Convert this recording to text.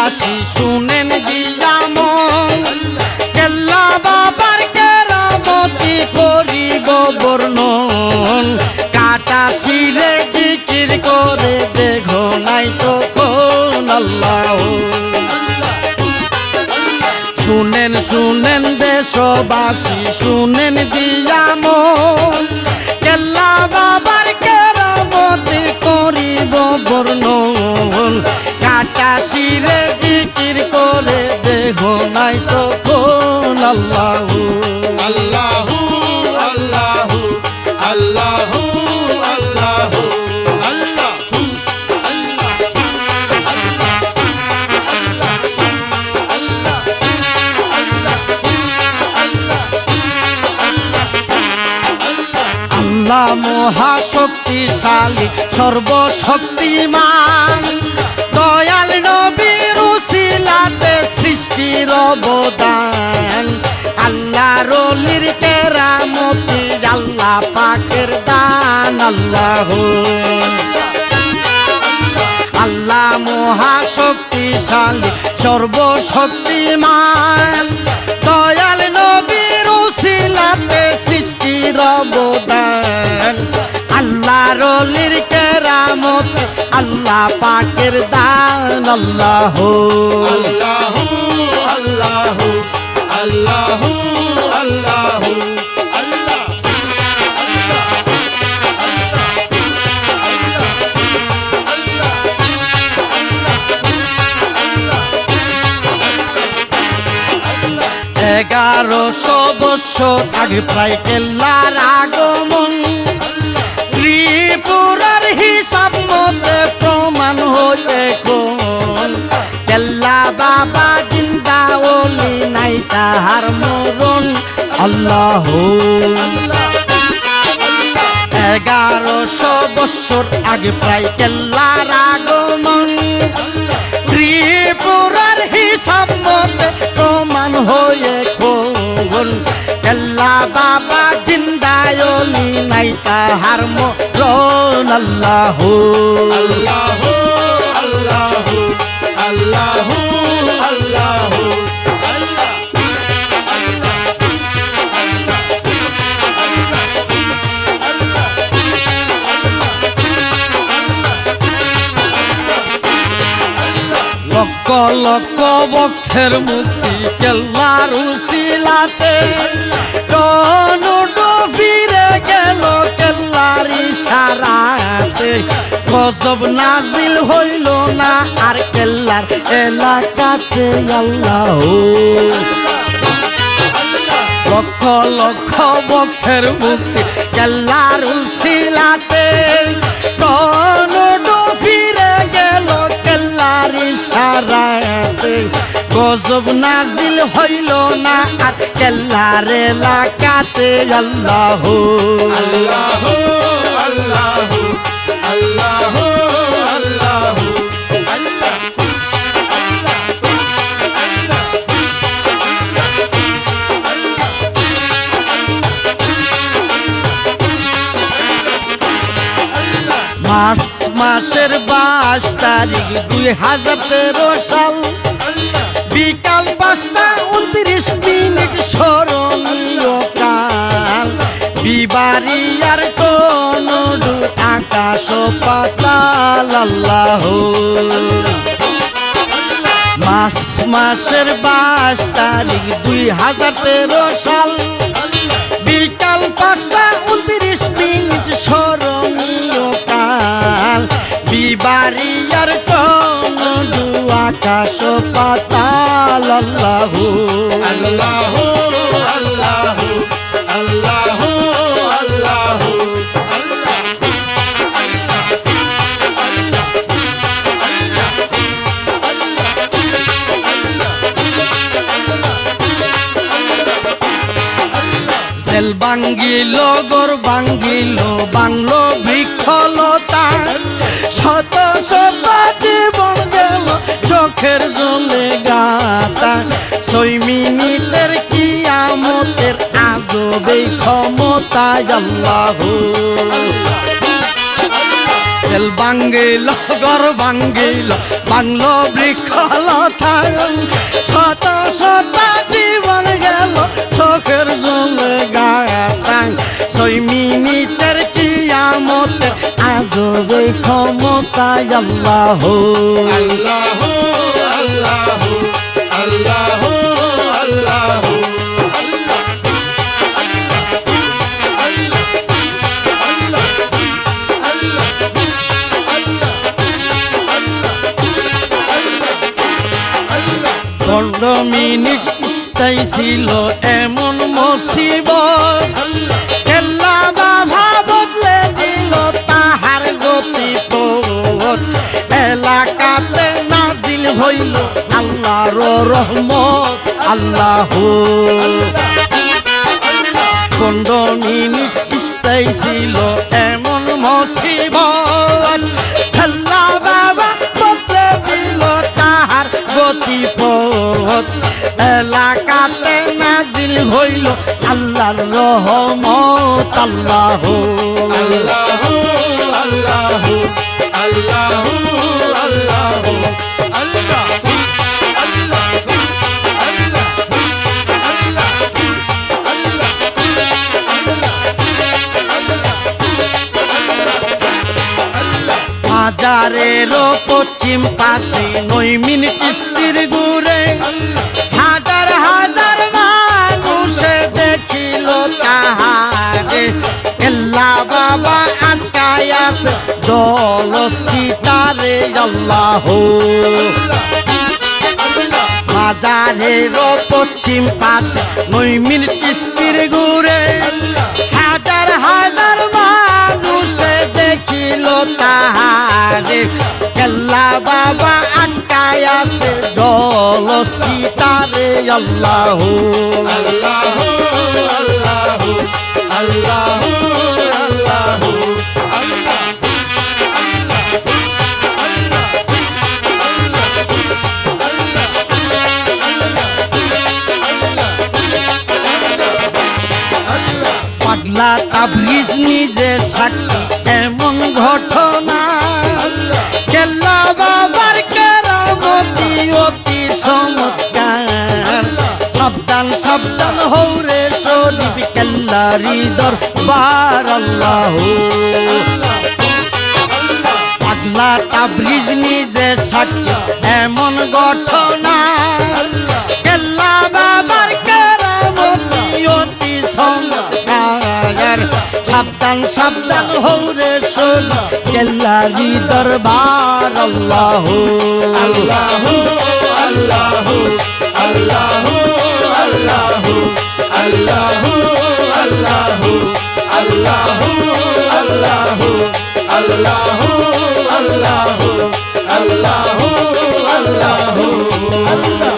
দেশবাসী শুনেন দিয়ামন কেল্লা বাবার কেরামতি করিব বর্ণন কাটা শিরে জিকির করে দেখো নাই তখন আল্লাহ শুনেন শুনেন দেশবাসী শুনেন দিয়ামন কেল্লা বাবার কেরামতি করিব বর্ণন কাটা শিরে জিকির করে দেখো নাই তখন আল্লাহ আল্লাহু আল্লাহু আল্লাহু আল্লাহু আল্লাহু আল্লাহ মহাশক্তিশালী সর্বশক্তিমান দয়াল নবীর উসিলাতে সৃষ্টির অবদান আল্লাহর ওলির কেরামতি আল্লাহ পাকের দান আল্লাহ আল্লাহ মহাশক্তিশালী সর্বশক্তিমান দয়াল নবীর উসিলাতে সৃষ্টির অবদান আল্লাহর ওলির কেরামতি আল্লাহ পাকের দান আল্লাহ আল্লাহু আল্লাহু আল্লাহু আল্লাহু আল্লাহ এগারোশো বছর আগে প্রায় কেল্লার আগমন ত্রিপুরার হিসাব মতে প্রমাণ হয়ে এখন কেল্লা বাবা জিন্দা ওলি নাই তাহার মরণ আল্লাহ 1100 বছর আগে প্রায় কেল্লার আগমন ত্রিপুরার হিসাব মতে প্রমাণ হয়ে এখন কেল্লা বাবা জিন্দায়লি নাই তাহার মরণ আল্লাহ আল্লাহু আল্লাহু আল্লাহু আল্লাহু লক্ষ লক্ষ বক্ষের মুক্তি কেল্লার উসিলাতে টনুটো ফিরে গেল কেল্লার ইশারাতে গজব নাজিল হইল না আর কেল্লার এলাকাতে আল্লাহ লক্ষ লক্ষ বক্ষের মুক্তি কেল্লার উসিলাতে টনুটো ফিরে গেল কেল্লার ইশারাতে গজব নাজিল হইল না আর কেল্লার এলাকাতে আল্লাহ আল্লাহু আল্লাহু আল্লাহু আল্লাহু মার্চ মাসের 22 তারিখ 2013 সাল বিকাল 5:29 স্মরণীয় কাল বিবারিয়ার টনডু আকাশ পাতাল আল্লাহ মার্চ মাসের 22 তারিখ 2013 সাল বিকাল 5:29 স্মরণীয় কাল বিবারিয়ার টনডু আকাশ পাতাল আল্লাহ আল্লাহু আল্লাহু আল্লাহু আল্লাহু জেল ভাঙ্গিল গর ভাঙ্গিল বাংলো বৃক্ষলতা শত শত জীবন গেল চোখের জলে গাতা 6 মিনিটের কিয়ামতের আজবে ক্ষমতা আল্লাহ সেল ভাঙ্গিল ঘর ভাঙ্গিল বাংলো বৃক্ষলতা শত শত জীবন গেল চোখের জলে গাতাং 6 মিনিটের কিয়ামতে আজবে ক্ষমতায় আল্লাহ আল্লাহ আল্লাহ আল্লাহ আল্লাহ মিনিট স্থায়ী ছিল এমন মুসিবত কেল্লা বাবা বদলে দিল তাহার গতিপথ এলাকাতে নাজিল হইল আল্লাহর রহমত আল্লাহ 15 মিনিট স্থায়ী ছিল এমন মুসিবত কেল্লা বাবা বদলে দিল তাহার গতিপথ এলাকাতে নাজিল হইল আল্লাহর রহমত আল্লাহ আল্লাহ আল্লাহ আল্লাহ আল্লাহ হাজারেরও পশ্চিম পাশে 9 মিনিট স্থির ঘুরে হাজার হাজার মানুষে দেখিল তাহারে কেল্লা বাবা আটকায় আছে জলস্থিতারে আল্লাহ হাজারেরও পশ্চিম পাশে 9 মিনিট স্থির ঘুরে হাজার হাজার মানুষে দেখিল তাহারে কেল্লা বাবা আটকায় আছে জলস্থিতারে আল্লাহ আল্লাহ আল্লাহ আল্লাহ আল্লাহ পাগলা তাবলিজ নিজে সাক্ষী এমন ঘটনা কেল্লা বাবার কেরামতি অতি চমৎকার সাবধান সাবধান হৌরে শরীফ কেল্লারি দরবার আল্লাহ পাগলা তাবলিজ নিজে সাক্ষী এমন ঘটনা কেল্লা বাবার কেরামতি অতি চমৎকার সাবধান সাবধান হৌরে শরীফ কেল্লারি দরবার আল্লাহ আল্লাহ আল্লাহ আল্লাহ আল্লাহ আল্লাহ আল্লাহ আল্লাহ আল্লাহ আল্লাহ আল্লাহ আল্লাহ আল্লাহ